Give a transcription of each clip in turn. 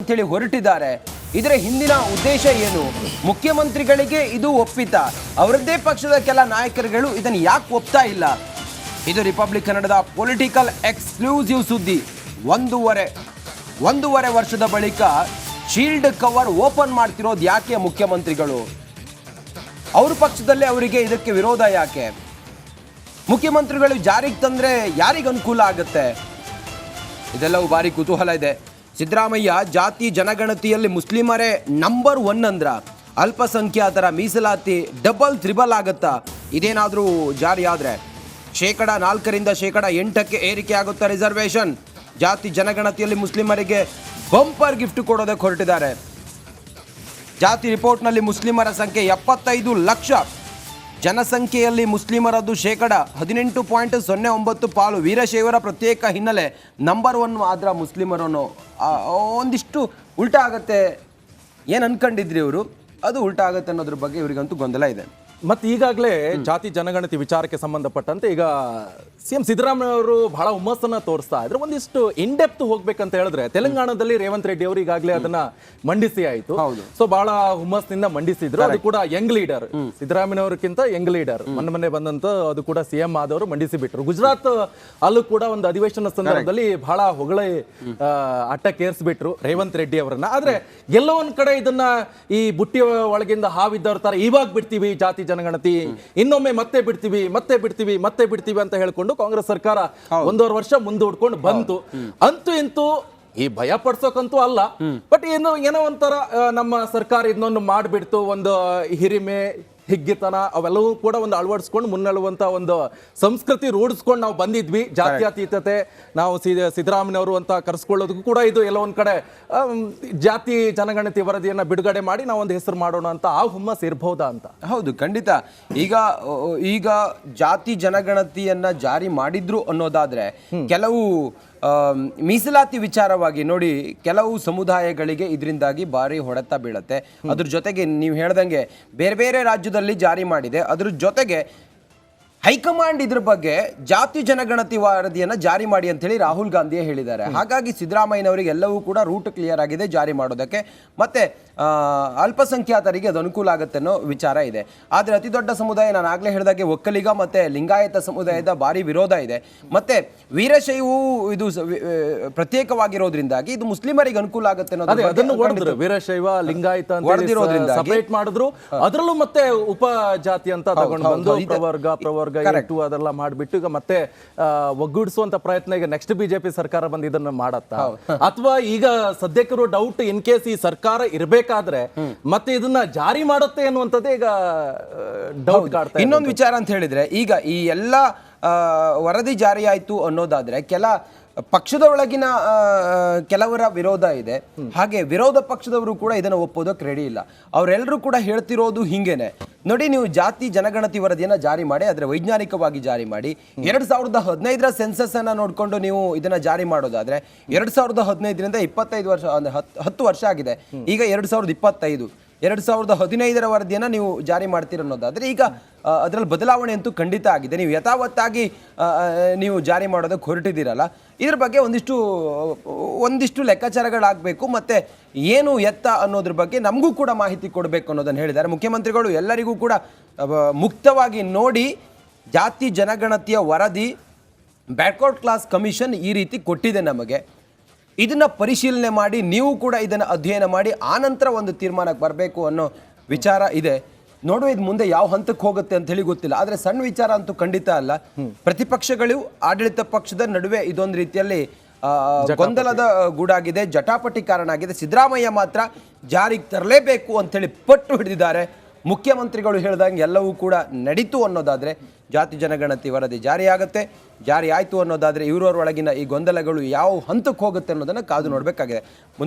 ಅಂತೇಳಿ ಹೊರಟಿದ್ದಾರೆ. ಇದರ ಹಿಂದಿನ ಉದ್ದೇಶ ಏನು? ಮುಖ್ಯಮಂತ್ರಿಗಳಿಗೆ ಇದು ಒಪ್ಪಿತ? ಅವರದ್ದೇ ಪಕ್ಷದ ಕೆಲ ನಾಯಕರುಗಳು ಇದನ್ನು ಯಾಕೆ ಒಪ್ತಾ ಇಲ್ಲ? ಇದು ರಿಪಬ್ಲಿಕ್ ಕನ್ನಡದ ಪೊಲಿಟಿಕಲ್ ಎಕ್ಸ್ಕ್ಲೂಸಿವ್ ಸುದ್ದಿ. ಒಂದೂವರೆ ವರ್ಷದ ಬಳಿಕ ಶೀಲ್ಡ್ ಕವರ್ ಓಪನ್ ಮಾಡ್ತಿರೋದು ಯಾಕೆ ಮುಖ್ಯಮಂತ್ರಿಗಳು? ಅವ್ರ ಪಕ್ಷದಲ್ಲೇ ಅವರಿಗೆ ಇದಕ್ಕೆ ವಿರೋಧ ಯಾಕೆ? ಮುಖ್ಯಮಂತ್ರಿಗಳು ಜಾರಿಗೆ ತಂದ್ರೆ ಯಾರಿಗೆ ಅನುಕೂಲ ಆಗುತ್ತೆ? ಇದೆಲ್ಲವೂ ಭಾರಿ ಕುತೂಹಲ ಇದೆ. ಸಿದ್ದರಾಮಯ್ಯ ಜಾತಿ ಜನಗಣತಿಯಲ್ಲಿ ಮುಸ್ಲಿಮರೇ ನಂಬರ್ 1 ಅಂದ್ರ, ಅಲ್ಪಸಂಖ್ಯಾತರ ಮೀಸಲಾತಿ ಡಬಲ್ ತ್ರಿಬಲ್ ಆಗತ್ತಾ ಇದೇನಾದರೂ ಜಾರಿ ಆದರೆ? 4% 8% ಏರಿಕೆ ಆಗುತ್ತಾ ರಿಸರ್ವೇಷನ್? ಜಾತಿ ಜನಗಣತಿಯಲ್ಲಿ ಮುಸ್ಲಿಮರಿಗೆ ಬಂಪರ್ ಗಿಫ್ಟ್ ಕೊಡೋದಕ್ಕೆ ಹೊರಟಿದ್ದಾರೆ. ಜಾತಿ ರಿಪೋರ್ಟ್ನಲ್ಲಿ ಮುಸ್ಲಿಮರ ಸಂಖ್ಯೆ 75 ಲಕ್ಷ. ಜನಸಂಖ್ಯೆಯಲ್ಲಿ ಮುಸ್ಲಿಮರದ್ದು 18.09% ಪಾಲು. ವೀರಶೈವರ ಪ್ರತ್ಯೇಕ ಹಿನ್ನೆಲೆ ನಂಬರ್ 1 ಆದ್ರ ಮುಸ್ಲಿಮರನ್ನು ಒಂದಿಷ್ಟು ಉಲ್ಟಾ ಆಗತ್ತೆ. ಏನು ಅನ್ಕೊಂಡಿದ್ರಿ ಇವರು? ಅದು ಉಲ್ಟಾ ಆಗತ್ತೆ ಅನ್ನೋದ್ರ ಬಗ್ಗೆ ಇವರಿಗಂತೂ ಗೊಂದಲ ಇದೆ. ಮತ್ತು ಈಗಾಗಲೇ ಜಾತಿ ಜನಗಣತಿ ವಿಚಾರಕ್ಕೆ ಸಂಬಂಧಪಟ್ಟಂತೆ ಈಗ CM ಸಿದ್ದರಾಮಯ್ಯ ಅವರು ಬಹಳ ಹುಮ್ಮಸ್ಸನ್ನ ತೋರಿಸ್ತಾ ಇದ್ರೆ, ಒಂದಿಷ್ಟು ಇನ್ಡೆಪ್ತ್ ಹೋಗ್ಬೇಕಂತ ಹೇಳಿದ್ರೆ ತೆಲಂಗಾಣದಲ್ಲಿ ರೇವಂತ್ ರೆಡ್ಡಿ ಅವರು ಈಗಾಗಲೇ ಅದನ್ನ ಮಂಡಿಸಿ ಆಯಿತು. ಸೊ ಬಹಳ ಹುಮ್ಮಸ್ನಿಂದ ಮಂಡಿಸಿದ್ರು. ಅದು ಕೂಡ ಯಂಗ್ ಲೀಡರ್, ಸಿದ್ದರಾಮಯ್ಯ ಅವರಿಗಿಂತ ಯಂಗ್ ಲೀಡರ್ ಮೊನ್ನೆ ಬಂದಂತ ಅದು ಕೂಡ CM ಆದವರು ಮಂಡಿಸಿ ಬಿಟ್ರು. ಗುಜರಾತ್ ಅಲ್ಲೂ ಕೂಡ ಒಂದು ಅಧಿವೇಶನ ಸಂದರ್ಭದಲ್ಲಿ ಬಹಳ ಹೊಗಳೆ ಅಟ್ಟಕ್ಕೇರಿಸ್ಬಿಟ್ರು ರೇವಂತ್ ರೆಡ್ಡಿ ಅವರನ್ನ. ಆದ್ರೆ ಎಲ್ಲೋ ಒಂದ್ ಕಡೆ ಇದನ್ನ ಈ ಬುಟ್ಟಿ ಒಳಗಿಂದ ಹಾವಿದ್ದವ್ರ ತರ ಇವಾಗ ಬಿಡ್ತೀವಿ ಜಾತಿ ಜನಗಣತಿ, ಇನ್ನೊಮ್ಮೆ ಮತ್ತೆ ಬಿಡ್ತೀವಿ ಅಂತ ಹೇಳ್ಕೊಂಡು ಕಾಂಗ್ರೆಸ್ ಸರ್ಕಾರ 1.5 ವರ್ಷ ಮುಂದೂಡ್ಕೊಂಡು ಬಂತು. ಅಂತೂ ಇಂತೂ ಈ ಭಯ ಪಡ್ಸೋಕಂತೂ ಅಲ್ಲ, ಬಟ್ ಏನೋ ಒಂಥರ ನಮ್ಮ ಸರ್ಕಾರ ಇದನ್ನೊಂದು ಮಾಡಿಬಿಡ್ತು, ಒಂದು ಹಿರಿಮೆ ಹಿಗ್ಗಿತನ ಅವೆಲ್ಲವೂ ಕೂಡ ಒಂದು ಅಳವಡಿಸ್ಕೊಂಡು ಮುನ್ನಡೆಯುವಂತ ಒಂದು ಸಂಸ್ಕೃತಿ ರೂಢಿಸ್ಕೊಂಡು ನಾವು ಬಂದಿದ್ವಿ. ಜಾತ್ಯತೀತತೆ ನಾವು ಸಿದ್ದರಾಮಯ್ಯವರು ಅಂತ ಕರೆಸ್ಕೊಳ್ಳೋದಕ್ಕೂ ಕೂಡ ಇದು ಎಲ್ಲ ಒಂದ್ ಕಡೆ ಜಾತಿ ಜನಗಣತಿ ವರದಿಯನ್ನ ಬಿಡುಗಡೆ ಮಾಡಿ ನಾವು ಒಂದು ಹೆಸರು ಮಾಡೋಣ ಅಂತ ಆ ಹುಮ್ಮಸ್ ಇರಬಹುದಾ ಅಂತ. ಹೌದು, ಖಂಡಿತ. ಈಗ ಜಾತಿ ಜನಗಣತಿಯನ್ನ ಜಾರಿ ಮಾಡಿದ್ರು ಅನ್ನೋದಾದ್ರೆ ಕೆಲವು ಮೀಸಲಾತಿ ವಿಚಾರವಾಗಿ ನೋಡಿ, ಕೆಲವು ಸಮುದಾಯಗಳಿಗೆ ಇದರಿಂದಾಗಿ ಭಾರಿ ಹೊಡೆತ ಬೀಳುತ್ತೆ. ಅದ್ರ ಜೊತೆಗೆ ನೀವು ಹೇಳ್ದಂಗೆ ಬೇರೆ ಬೇರೆ ರಾಜ್ಯದಲ್ಲಿ ಜಾರಿ ಮಾಡಿದೆ. ಅದ್ರ ಜೊತೆಗೆ ಹೈಕಮಾಂಡ್ ಇದ್ರ ಬಗ್ಗೆ ಜಾತಿ ಜನಗಣತಿ ವರದಿಯನ್ನ ಜಾರಿ ಮಾಡಿ ಅಂತ ಹೇಳಿ ರಾಹುಲ್ ಗಾಂಧಿಯೇ ಹೇಳಿದ್ದಾರೆ. ಹಾಗಾಗಿ ಸಿದ್ದರಾಮಯ್ಯನವರಿಗೆ ಎಲ್ಲವೂ ಕೂಡ ರೂಟ್ ಕ್ಲಿಯರ್ ಆಗಿದೆ ಜಾರಿ ಮಾಡೋದಕ್ಕೆ. ಮತ್ತೆ ಅಲ್ಪಸಂಖ್ಯಾತರಿಗೆ ಅದು ಅನುಕೂಲ ಆಗುತ್ತೆ ಅನ್ನೋ ವಿಚಾರ ಇದೆ. ಆದರೆ ಅತಿ ದೊಡ್ಡ ಸಮುದಾಯ, ನಾನು ಆಗ್ಲೇ ಹೇಳಿದಾಗೆ ಒಕ್ಕಲಿಗ ಮತ್ತೆ ಲಿಂಗಾಯತ ಸಮುದಾಯದ ಭಾರಿ ವಿರೋಧ ಇದೆ. ಮತ್ತೆ ವೀರಶೈವವು ಇದು ಪ್ರತ್ಯೇಕವಾಗಿರೋದ್ರಿಂದಾಗಿ ಇದು ಮುಸ್ಲಿಮರಿಗೆ ಅನುಕೂಲ ಆಗುತ್ತೆ ಅನ್ನೋದು ವೀರಶೈವ ಲಿಂಗಾಯತ ಸಪರೇಟ್ ಮಾಡಿದ್ರು. ಅದರಲ್ಲೂ ಮತ್ತೆ ಉಪ ಜಾತಿ ಅಂತ ತಗೊಂಡು ಬಂದು ಪ್ರವರ್ಗ ಅದೆಲ್ಲ ಮಾಡ್ಬಿಟ್ಟು ಈಗ ಮತ್ತೆ ಒಗ್ಗೂಡಿಸುವಂತ ಪ್ರಯತ್ನ ಈಗ ನೆಕ್ಸ್ಟ್ ಬಿಜೆಪಿ ಸರ್ಕಾರ ಬಂದು ಇದನ್ನ ಮಾಡತ್ತಾ, ಅಥವಾ ಈಗ ಸದ್ಯಕ್ಕಿರೋ ಡೌಟ್ ಇನ್ ಕೇಸ್ ಈ ಸರ್ಕಾರ ಇರಬೇಕಾದ್ರೆ ಮತ್ತೆ ಇದನ್ನ ಜಾರಿ ಮಾಡುತ್ತೆ ಅನ್ನುವಂಥದ್ದೇ ಈಗ ಡೌಟ್ ಕಾಡ್ತಾ. ಇನ್ನೊಂದು ವಿಚಾರ ಅಂತ ಹೇಳಿದ್ರೆ, ಈಗ ಈ ಎಲ್ಲ ವರದಿ ಜಾರಿ ಆಯ್ತು ಅನ್ನೋದಾದ್ರೆ ಪಕ್ಷದ ಒಳಗಿನ ಕೆಲವರ ವಿರೋಧ ಇದೆ. ಹಾಗೆ ವಿರೋಧ ಪಕ್ಷದವರು ಕೂಡ ಇದನ್ನು ಒಪ್ಪೋದಕ್ಕೆ ರೆಡಿ ಇಲ್ಲ. ಅವರೆಲ್ಲರೂ ಕೂಡ ಹೇಳ್ತಿರೋದು ಹಿಂಗೇನೆ ನೋಡಿ, ನೀವು ಜಾತಿ ಜನಗಣತಿ ವರದಿಯನ್ನ ಜಾರಿ ಮಾಡಿ, ಆದರೆ ವೈಜ್ಞಾನಿಕವಾಗಿ ಜಾರಿ ಮಾಡಿ. 2015ರ ಸೆನ್ಸಸ್ ಅನ್ನ ನೋಡ್ಕೊಂಡು ನೀವು ಇದನ್ನ ಜಾರಿ ಮಾಡೋದಾದ್ರೆ 2015ರಿಂದ 25 ವರ್ಷ, 10 ವರ್ಷ ಆಗಿದೆ. ಈಗ 2025, 2015ರ ವರದಿಯನ್ನು ನೀವು ಜಾರಿ ಮಾಡ್ತೀರನ್ನೋದಾದ್ರೆ ಈಗ ಅದರಲ್ಲಿ ಬದಲಾವಣೆ ಅಂತೂ ಖಂಡಿತ ಆಗಿದೆ. ನೀವು ಯಥಾವತ್ತಾಗಿ ನೀವು ಜಾರಿ ಮಾಡೋದಕ್ಕೆ ಹೊರಟಿದ್ದೀರಲ್ಲ, ಇದ್ರ ಬಗ್ಗೆ ಒಂದಿಷ್ಟು ಲೆಕ್ಕಾಚಾರಗಳಾಗಬೇಕು. ಮತ್ತೆ ಏನು ಎತ್ತ ಅನ್ನೋದ್ರ ಬಗ್ಗೆ ನಮಗೂ ಕೂಡ ಮಾಹಿತಿ ಕೊಡಬೇಕು ಅನ್ನೋದನ್ನು ಹೇಳಿದ್ದಾರೆ ಮುಖ್ಯಮಂತ್ರಿಗಳು. ಎಲ್ಲರಿಗೂ ಕೂಡ ಮುಕ್ತವಾಗಿ ನೋಡಿ, ಜಾತಿ ಜನಗಣತಿಯ ವರದಿ ಬ್ಯಾಕ್ವರ್ಡ್ ಕ್ಲಾಸ್ ಕಮಿಷನ್ ಈ ರೀತಿ ಕೊಟ್ಟಿದೆ ನಮಗೆ, ಇದನ್ನ ಪರಿಶೀಲನೆ ಮಾಡಿ ನೀವು ಕೂಡ ಇದನ್ನು ಅಧ್ಯಯನ ಮಾಡಿ ಆನಂತರ ಒಂದು ತೀರ್ಮಾನಕ್ಕೆ ಬರಬೇಕು ಅನ್ನೋ ವಿಚಾರ ಇದೆ. ನೋಡುವ ಇದು ಮುಂದೆ ಯಾವ ಹಂತಕ್ಕೆ ಹೋಗುತ್ತೆ ಅಂತ ಹೇಳಿ ಗೊತ್ತಿಲ್ಲ. ಆದರೆ ಸಣ್ಣ ವಿಚಾರ ಅಂತೂ ಖಂಡಿತ ಅಲ್ಲ. ಪ್ರತಿಪಕ್ಷಗಳು ಆಡಳಿತ ಪಕ್ಷದ ನಡುವೆ ಇದೊಂದು ರೀತಿಯಲ್ಲಿ ಗೊಂದಲದ ಗೂಡಾಗಿದೆ, ಜಟಾಪಟಿ ಕಾರಣ ಆಗಿದೆ. ಸಿದ್ದರಾಮಯ್ಯ ಮಾತ್ರ ಜಾರಿಗೆ ತರಲೇಬೇಕು ಅಂತೇಳಿ ಪಟ್ಟು ಹಿಡಿದಿದ್ದಾರೆ. ಮುಖ್ಯಮಂತ್ರಿಗಳು ಹೇಳಿದಂಗೆ ಎಲ್ಲವೂ ಕೂಡ ನಡೀತು ಅನ್ನೋದಾದರೆ ಜಾತಿ ಜನಗಣತಿ ವರದಿ ಜಾರಿ ಆಗುತ್ತೆ. ಜಾರಿ ಆಯಿತು ಅನ್ನೋದಾದರೆ ಇವರೊಳಗಿನ ಈ ಗೊಂದಲಗಳು ಯಾವ ಹಂತಕ್ಕೆ ಹೋಗುತ್ತೆ ಅನ್ನೋದನ್ನು ಕಾದು ನೋಡಬೇಕಾಗಿದೆ.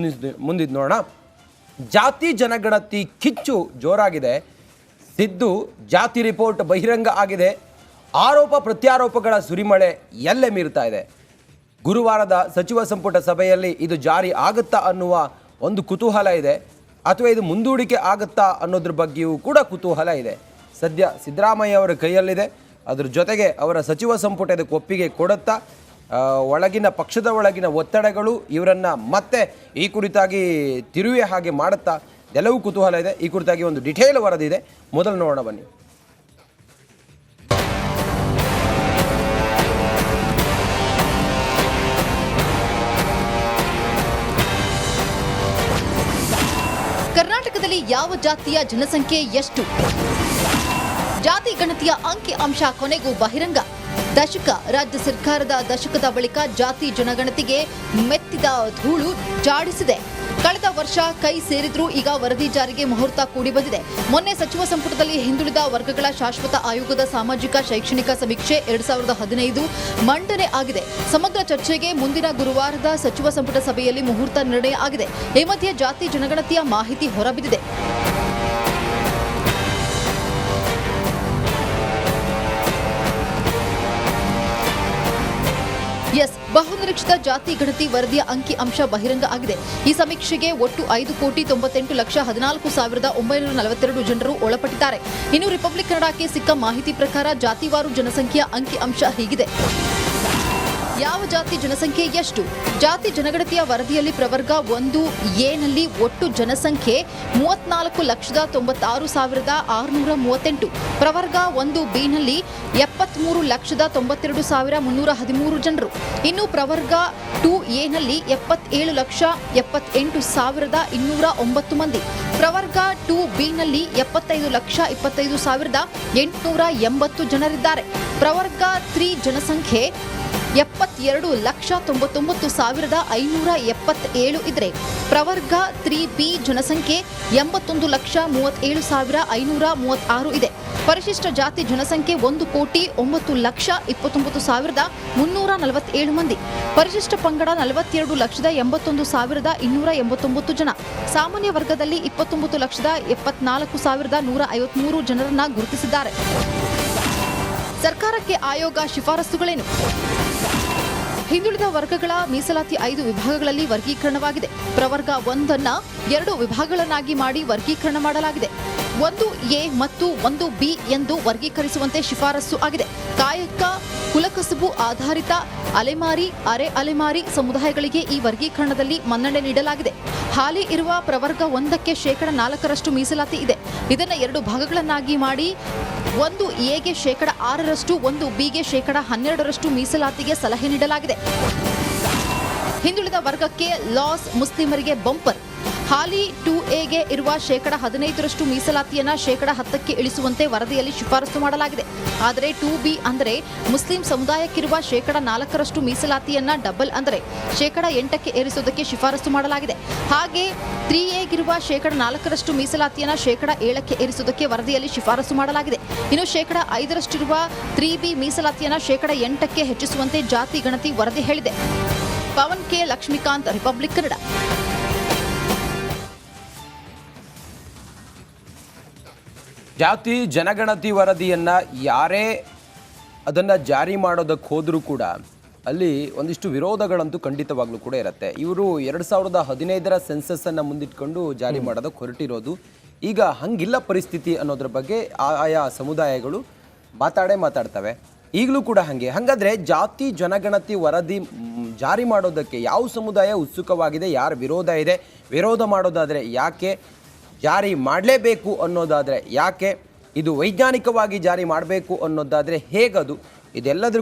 ಮುಂದಿದ್ದು ನೋಡೋಣ. ಜಾತಿ ಜನಗಣತಿ ಕಿಚ್ಚು ಜೋರಾಗಿದೆ. ಸಿದ್ದು ಜಾತಿ ರಿಪೋರ್ಟ್ ಬಹಿರಂಗ ಆಗಿದೆ. ಆರೋಪ ಪ್ರತ್ಯಾರೋಪಗಳ ಸುರಿಮಳೆ ಎಲ್ಲೆ ಮೀರ್ತಾ ಇದೆ. ಗುರುವಾರದ ಸಚಿವ ಸಂಪುಟ ಸಭೆಯಲ್ಲಿ ಇದು ಜಾರಿ ಆಗುತ್ತಾ ಅನ್ನುವ ಒಂದು ಕುತೂಹಲ ಇದೆ, ಅಥವಾ ಇದು ಮುಂದೂಡಿಕೆ ಆಗುತ್ತಾ ಅನ್ನೋದ್ರ ಬಗ್ಗೆಯೂ ಕೂಡ ಕುತೂಹಲ ಇದೆ. ಸದ್ಯ ಸಿದ್ದರಾಮಯ್ಯ ಅವರ ಕೈಯಲ್ಲಿದೆ. ಅದ್ರ ಜೊತೆಗೆ ಅವರ ಸಚಿವ ಸಂಪುಟ ಇದಕ್ಕೆ ಒಪ್ಪಿಗೆ ಕೊಡುತ್ತಾ ಒಳಗಿನ ಪಕ್ಷದ ಒಳಗಿನ ಒತ್ತಡಗಳು ಇವರನ್ನ ಮತ್ತೆ ಈ ಕುರಿತಾಗಿ ತಿರುವೆ ಹಾಗೆ ಮಾಡುತ್ತಾ ಎಲ್ಲವೂ ಕುತೂಹಲ ಇದೆ. ಈ ಕುರಿತಾಗಿ ಒಂದು ಡಿಟೇಲ್ ವರದಿ ಇದೆ, ಮೊದಲು ನೋಡೋಣ ಬನ್ನಿ. ಕರ್ನಾಟಕದಲ್ಲಿ ಯಾವ ಜಾತಿಯ ಜನಸಂಖ್ಯೆ ಎಷ್ಟು? ಜಾತಿ ಗಣತಿಯ ಅಂಕಿ ಅಂಶ ಕೊನೆಗೂ ಬಹಿರಂಗ. ರಾಜ್ಯ ಸರ್ಕಾರದ ದಶಕದ ಬಳಿಕ ಜಾತಿ ಜನಗಣತಿಗೆ ಮೆತ್ತಿದ ಧೂಳು ಜಾಡಿಸಿದೆ. ಕಳೆದ ವರ್ಷ ಕೈ ಸೇರಿದ್ರೂ ಈಗ ವರದಿ ಜಾರಿಗೆ ಮುಹೂರ್ತ ಕೂಡಿ ಬಂದಿದೆ. ಮೊನ್ನೆ ಸಚಿವ ಸಂಪುಟದಲ್ಲಿ ಹಿಂದುಳಿದ ವರ್ಗಗಳ ಶಾಶ್ವತ ಆಯೋಗದ ಸಾಮಾಜಿಕ ಶೈಕ್ಷಣಿಕ ಸಮೀಕ್ಷೆ 2015 ಮಂಡನೆ ಆಗಿದೆ. ಸಮಗ್ರ ಚರ್ಚೆಗೆ ಮುಂದಿನ ಗುರುವಾರದ ಸಚಿವ ಸಂಪುಟ ಸಭೆಯಲ್ಲಿ ಮುಹೂರ್ತ ನಿರ್ಣಯ ಆಗಿದೆ. ಈ ಮಧ್ಯೆ ಜಾತಿ ಜನಗಣತಿಯ ಮಾಹಿತಿ ಹೊರಬಿದ್ದಿದೆ. ಬಹುನಿರೀಕ್ಷಿತ ಜಾತಿ ಗಣತಿ ವರದಿಯ ಅಂಕಿ ಅಂಶ ಬಹಿರಂಗ ಆಗಿದೆ. ಈ ಸಮೀಕ್ಷೆಗೆ ಒಟ್ಟು 5,98,14,942 ಜನರು ಒಳಪಟ್ಟಿದ್ದಾರೆ. ಇನ್ನು ರಿಪಬ್ಲಿಕ್ ಕನ್ನಡಕ್ಕೆ ಸಿಕ್ಕ ಮಾಹಿತಿ ಪ್ರಕಾರ ಜಾತಿವಾರು ಜನಸಂಖ್ಯೆಯ ಅಂಕಿ ಅಂಶ ಹೀಗಿದೆ. ಯಾವ ಜಾತಿ ಜನಸಂಖ್ಯೆ ಎಷ್ಟು? ಜಾತಿ ಜನಗಣತಿಯ ವರದಿಯಲ್ಲಿ ಪ್ರವರ್ಗ 1A ನಲ್ಲಿ ಒಟ್ಟು ಜನಸಂಖ್ಯೆ 34,96,638, ಪ್ರವರ್ಗ 1B ನಲ್ಲಿ 73,92,313 ಜನರು. ಇನ್ನು ಪ್ರವರ್ಗ 2A ನಲ್ಲಿ 77,78,209 ಮಂದಿ, ಪ್ರವರ್ಗ 2B ನಲ್ಲಿ 75,25,880 ಜನರಿದ್ದಾರೆ. ಪ್ರವರ್ಗ 3 ಜನಸಂಖ್ಯೆ 72,99,577 ಇದ್ರೆ ಪ್ರವರ್ಗ 3B ಜನಸಂಖ್ಯೆ 81,37,536 ಇದೆ. ಪರಿಶಿಷ್ಟ ಜಾತಿ ಜನಸಂಖ್ಯೆ 1,09,29,347 ಮಂದಿ, ಪರಿಶಿಷ್ಟ ಪಂಗಡ 42,81,289 ಜನ, ಸಾಮಾನ್ಯ ವರ್ಗದಲ್ಲಿ 29,74,153 ಜನರನ್ನ ಗುರುತಿಸಿದ್ದಾರೆ. ಸರ್ಕಾರಕ್ಕೆ ಆಯೋಗ ಶಿಫಾರಸುಗಳೇನು? ಹಿಂದುಳಿದ ವರ್ಗಗಳ ಮೀಸಲಾತಿ 5 ವಿಭಾಗಗಳಲ್ಲಿ ವರ್ಗೀಕರಣವಾಗಿದೆ. ಪ್ರವರ್ಗ 1 2 ವಿಭಾಗಗಳನ್ನಾಗಿ ಮಾಡಿ ವರ್ಗೀಕರಣ ಮಾಡಲಾಗಿದೆ. 1A ಮತ್ತು 1B ಎಂದು ವರ್ಗೀಕರಿಸುವಂತೆ ಶಿಫಾರಸು ಆಗಿದೆ. ಕಾಯಕ, ಕುಲಕಸುಬು ಆಧಾರಿತ, ಅಲೆಮಾರಿ, ಅರೆ ಅಲೆಮಾರಿ ಸಮುದಾಯಗಳಿಗೆ ಈ ವರ್ಗೀಕರಣದಲ್ಲಿ ಮನ್ನಣೆ ನೀಡಲಾಗಿದೆ. ಹಾಲಿ ಇರುವ ಪ್ರವರ್ಗ 1ಕ್ಕೆ 4% ಮೀಸಲಾತಿ ಇದೆ. ಇದನ್ನು 2 ಭಾಗಗಳನ್ನಾಗಿ ಮಾಡಿ 1Aಗೆ 6%, 1Bಗೆ 12% ಮೀಸಲಾತಿಗೆ ಸಲಹೆ ನೀಡಲಾಗಿದೆ. ಹಿಂದುಳಿದ ವರ್ಗಕ್ಕೆ ಲಾಸ್, ಮುಸ್ಲಿಮರಿಗೆ ಬಂಪರ್. ಹಾಲಿ 2Aಗೆ ಇರುವ 15% ಮೀಸಲಾತಿಯನ್ನ 10% ಇಳಿಸುವಂತೆ ವರದಿಯಲ್ಲಿ ಶಿಫಾರಸು ಮಾಡಲಾಗಿದೆ. ಆದರೆ 2B ಅಂದರೆ ಮುಸ್ಲಿಂ ಸಮುದಾಯಕ್ಕಿರುವ 4% ಮೀಸಲಾತಿಯನ್ನ ಡಬಲ್ ಅಂದರೆ 8% ಏರಿಸುವುದಕ್ಕೆ ಶಿಫಾರಸು ಮಾಡಲಾಗಿದೆ. ಹಾಗೆ 3Aಗಿರುವ 4% ಮೀಸಲಾತಿಯನ್ನ 7% ಏರಿಸುವುದಕ್ಕೆ ವರದಿಯಲ್ಲಿ ಶಿಫಾರಸು ಮಾಡಲಾಗಿದೆ. ಇನ್ನು 5% ಇರುವ 3B ಮೀಸಲಾತಿಯನ್ನ 8% ಹೆಚ್ಚಿಸುವಂತೆ ಜಾತಿ ಗಣತಿ ವರದಿ ಹೇಳಿದೆ. Pavan K Lakshmikanth, Republic Kannada. ಜಾತಿ ಜನಗಣತಿ ವರದಿಯನ್ನು ಯಾರೇ ಅದನ್ನು ಜಾರಿ ಮಾಡೋದಕ್ಕೆ ಹೋದರೂ ಕೂಡ ಅಲ್ಲಿ ಒಂದಿಷ್ಟು ವಿರೋಧಗಳಂತೂ ಖಂಡಿತವಾಗ್ಲೂ ಕೂಡ ಇರುತ್ತೆ. ಇವರು 2015ರ ಸೆನ್ಸಸ್ಸನ್ನು ಮುಂದಿಟ್ಕೊಂಡು ಜಾರಿ ಮಾಡೋದಕ್ಕೆ ಹೊರಟಿರೋದು. ಈಗ ಹಂಗಿಲ್ಲ ಪರಿಸ್ಥಿತಿ ಅನ್ನೋದ್ರ ಬಗ್ಗೆ ಆಯಾ ಸಮುದಾಯಗಳು ಮಾತಾಡ್ತವೆ. ಈಗಲೂ ಕೂಡ ಹಾಗಾದರೆ ಜಾತಿ ಜನಗಣತಿ ವರದಿ ಜಾರಿ ಮಾಡೋದಕ್ಕೆ ಯಾವ ಸಮುದಾಯ ಉತ್ಸುಕವಾಗಿದೆ, ಯಾರ ವಿರೋಧ ಇದೆ, ವಿರೋಧ ಮಾಡೋದಾದರೆ ಯಾಕೆ, ಜಾರಿ ಮಾಡಲೇಬೇಕು ಅನ್ನೋದಾದರೆ ಯಾಕೆ, ಇದು ವೈಜ್ಞಾನಿಕವಾಗಿ ಜಾರಿ ಮಾಡಬೇಕು ಅನ್ನೋದಾದರೆ ಹೇಗದು, ಇದೆಲ್ಲದ್ರ